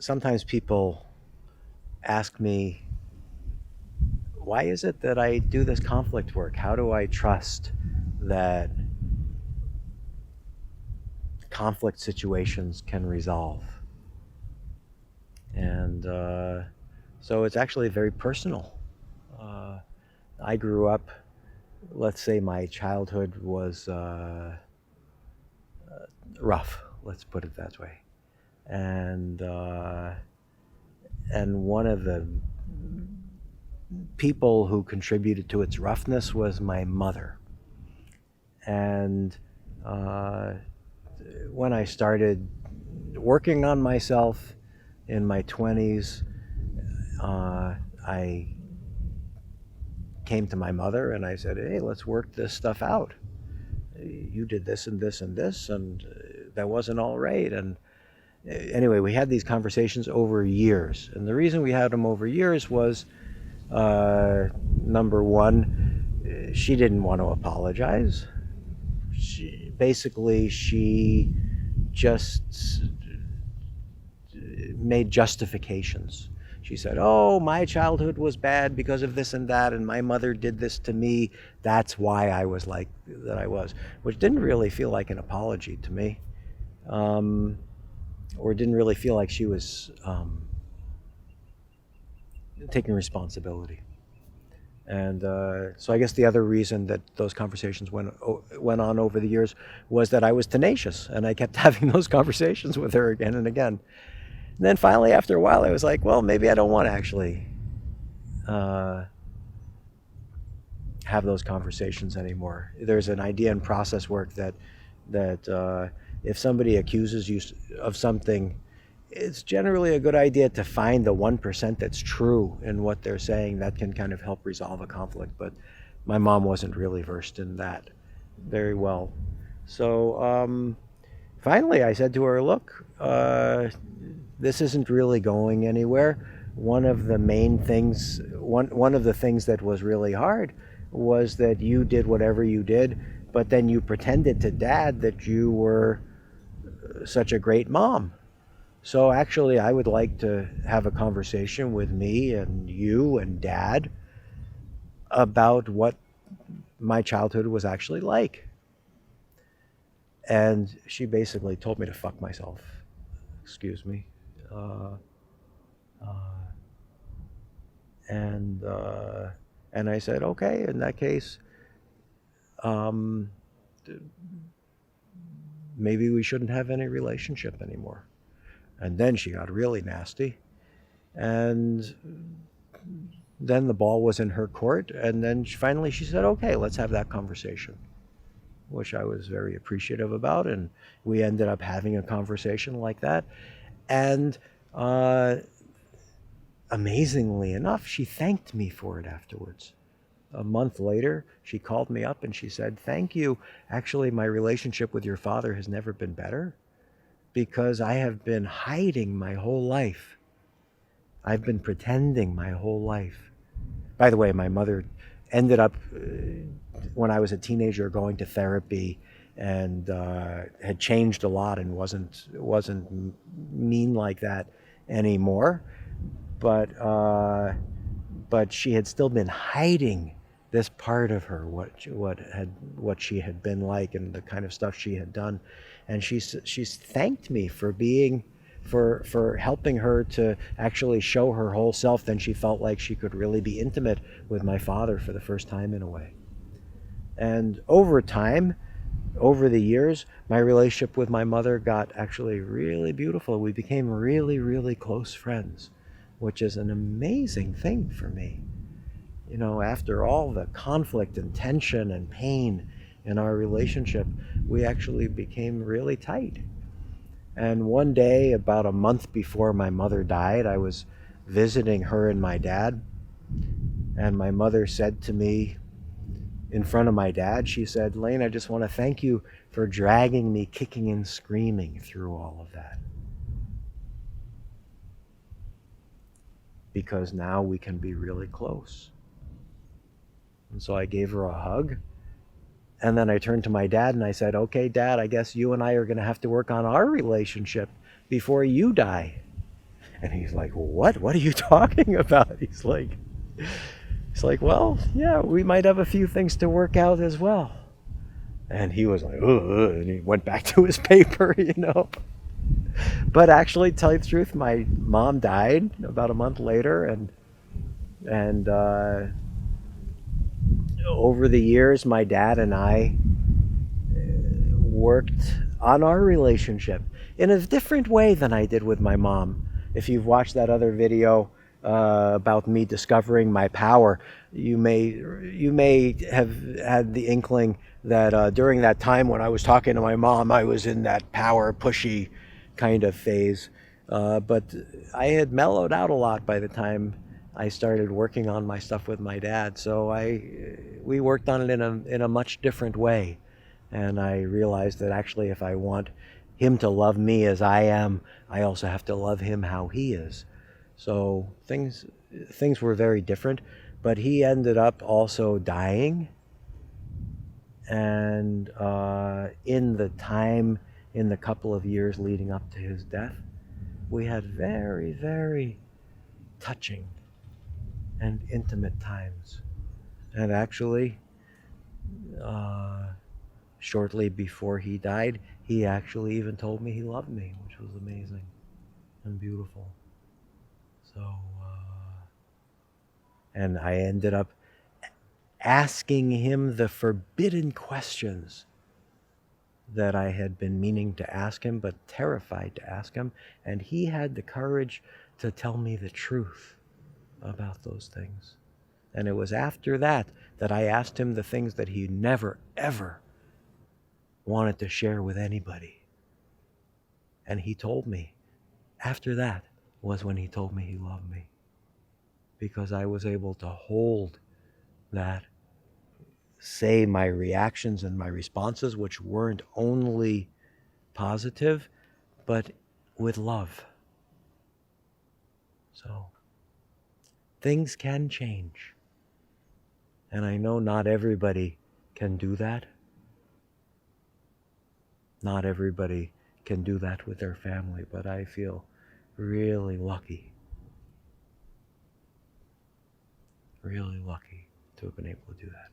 sometimes people ask me, why is it that I do this conflict work? How do I trust that conflict situations can resolve? And so it's actually very personal. Uh, I grew up, let's say my childhood was rough, let's put it that way. And, uh, and one of the people who contributed to its roughness was my mother. And uh, when I started working on myself in my 20s, I came to my mother and I said, hey, let's work this stuff out. You did this and this and this, and that wasn't all right. And anyway, we had these conversations over years. And the reason we had them over years was number one, she didn't want to apologize. She just made justifications. She said, oh, my childhood was bad because of this and that, and my mother did this to me. That's why I was like that I was, which didn't really feel like an apology to me, um, or didn't really feel like she was taking responsibility. And so I guess the other reason that those conversations went on over the years was that I was tenacious, and I kept having those conversations with her again and again. And then finally, after a while, I was like, well, maybe I don't want to actually uh, have those conversations anymore. There's an idea in process work that if somebody accuses you of something, it's generally a good idea to find the 1% that's true in what they're saying. That can kind of help resolve a conflict. But my mom wasn't really versed in that very well. So finally, I said to her, look, this isn't really going anywhere. One of the things that was really hard was that you did whatever you did, but then you pretended to dad that you were such a great mom. So actually, I would like to have a conversation with me and you and dad about what my childhood was actually like. And she basically told me to fuck myself. Excuse me. Uh, uh, and uh, and I said, okay, in that case, um, maybe we shouldn't have any relationship anymore. And then she got really nasty. And then the ball was in her court. And then finally she said, okay, let's have that conversation, which I was very appreciative about. And we ended up having a conversation like that. And uh, amazingly enough, she thanked me for it afterwards. A month later, she called me up and she said, thank you. Actually, my relationship with your father has never been better because I have been hiding my whole life. I've been pretending my whole life. By the way, my mother ended up, when I was a teenager, going to therapy and had changed a lot and wasn't mean like that anymore. But she had still been hiding this part of her, what she had been like and the kind of stuff she had done. And she's thanked me for being for helping her to actually show her whole self. Then she felt like she could really be intimate with my father for the first time in a way. And over time, over the years, my relationship with my mother got actually really beautiful. We became really, really close friends, which is an amazing thing for me. You know, after all the conflict and tension and pain in our relationship, we actually became really tight. And one day, about a month before my mother died, I was visiting her and my dad. And my mother said to me in front of my dad, she said, Lane, I just want to thank you for dragging me kicking and screaming through all of that. Because now we can be really close. And so I gave her a hug. And then I turned to my dad and I said, okay, Dad, I guess you and I are going to have to work on our relationship before you die. And he's like, what are you talking about? He's like, well, yeah, we might have a few things to work out as well. And he was like, ugh, and he went back to his paper, you know. But actually, tell you the truth, my mom died about a month later, and over the years, my dad and I worked on our relationship in a different way than I did with my mom. If you've watched that other video about me discovering my power, you may have had the inkling that during that time when I was talking to my mom, I was in that power pushy kind of phase. But I had mellowed out a lot by the time I started working on my stuff with my dad. So we worked on it in a much different way. And I realized that actually, if I want him to love me as I am, I also have to love him how he is. So things were very different, but he ended up also dying. And in the couple of years leading up to his death, we had very, very touching and intimate times. And actually, uh, shortly before he died, he actually even told me he loved me, which was amazing and beautiful. So, and I ended up asking him the forbidden questions that I had been meaning to ask him, but terrified to ask him. And he had the courage to tell me the truth about those things. And it was after that that I asked him the things that he never, ever wanted to share with anybody. And he told me, after that was when he told me he loved me. Because I was able to hold that, say my reactions and my responses, which weren't only positive, but with love. So things can change. And I know not everybody can do that. Not everybody can do that with their family, but I feel really lucky to have been able to do that.